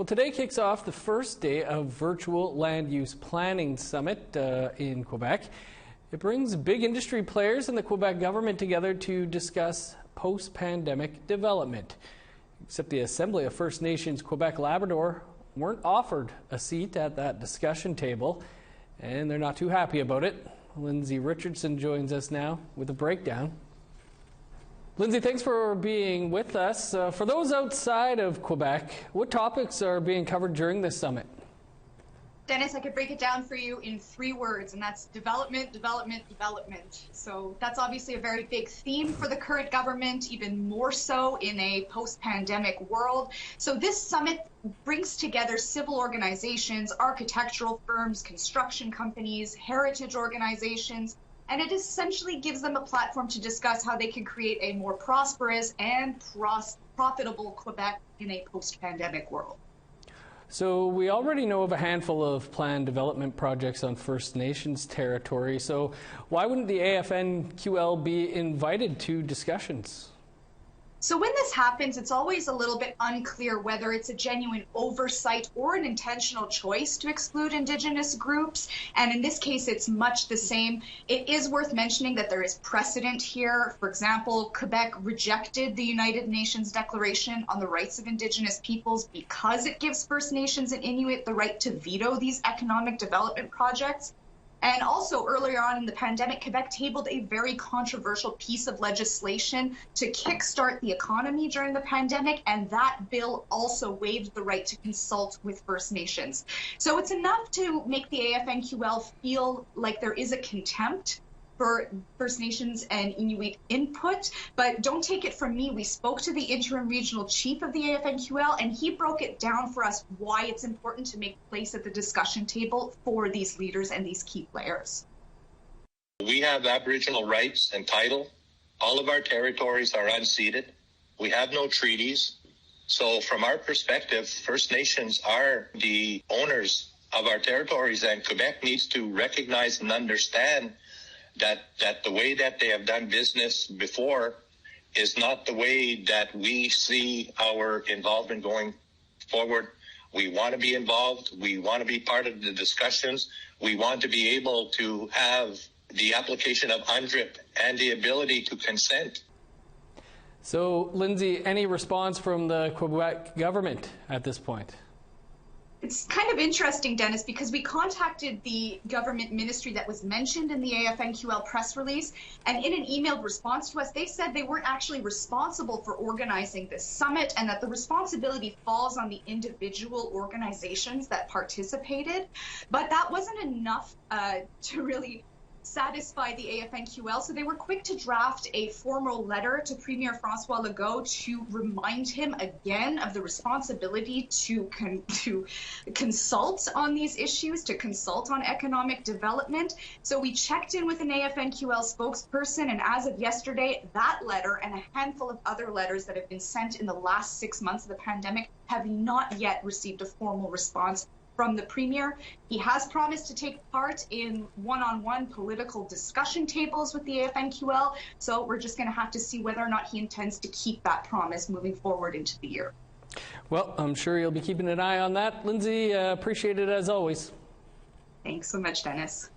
Well, today kicks off the first day of Virtual Land Use Planning Summit in Quebec. It brings big industry players and the Quebec government together to discuss post-pandemic development. Except the Assembly of First Nations Quebec-Labrador weren't offered a seat at that discussion table, and they're not too happy about it. Lindsay Richardson joins us now with a breakdown. Lindsay, thanks for being with us. For those outside of Quebec, what topics are being covered during this summit? Dennis, I could break it down for you in 3 words, and that's development, development, development. So that's obviously a very big theme for the current government, even more so in a post-pandemic world. So this summit brings together civil organizations, architectural firms, construction companies, heritage organizations, and it essentially gives them a platform to discuss how they can create a more prosperous and profitable Quebec in a post-pandemic world. So we already know of a handful of planned development projects on First Nations territory. So why wouldn't the AFNQL be invited to discussions? So when this happens, it's always a little bit unclear whether it's a genuine oversight or an intentional choice to exclude Indigenous groups. And in this case, it's much the same. It is worth mentioning that there is precedent here. For example, Quebec rejected the United Nations Declaration on the Rights of Indigenous Peoples because it gives First Nations and Inuit the right to veto these economic development projects. And also earlier on in the pandemic, Quebec tabled a very controversial piece of legislation to kickstart the economy during the pandemic, and that bill also waived the right to consult with First Nations. So it's enough to make the AFNQL feel like there is a contempt for First Nations and Inuit input, but don't take it from me. We spoke to the interim regional chief of the AFNQL, and he broke it down for us why it's important to make place at the discussion table for these leaders and these key players. We have Aboriginal rights and title. All of our territories are unceded. We have no treaties. So from our perspective, First Nations are the owners of our territories, and Quebec needs to recognize and understand that the way that they have done business before is not the way that we see our involvement going forward. We want to be involved. We want to be part of the discussions. We want to be able to have the application of UNDRIP and the ability to consent. So, Lindsay, any response from the Quebec government at this point? It's kind of interesting, Dennis, because we contacted the government ministry that was mentioned in the AFNQL press release, and in an emailed response to us, they said they weren't actually responsible for organizing this summit and that the responsibility falls on the individual organizations that participated. But that wasn't enough to really satisfy the AFNQL, so they were quick to draft a formal letter to Premier François Legault to remind him again of the responsibility to consult on these issues, to consult on economic development. So we checked in with an AFNQL spokesperson, and as of yesterday, that letter and a handful of other letters that have been sent in the last 6 months of the pandemic have not yet received a formal response from the Premier. He has promised to take part in one-on-one political discussion tables with the AFNQL, so we're just going to have to see whether or not he intends to keep that promise moving forward into the year. Well, I'm sure you'll be keeping an eye on that. Lindsay, appreciate it as always. Thanks so much, Dennis.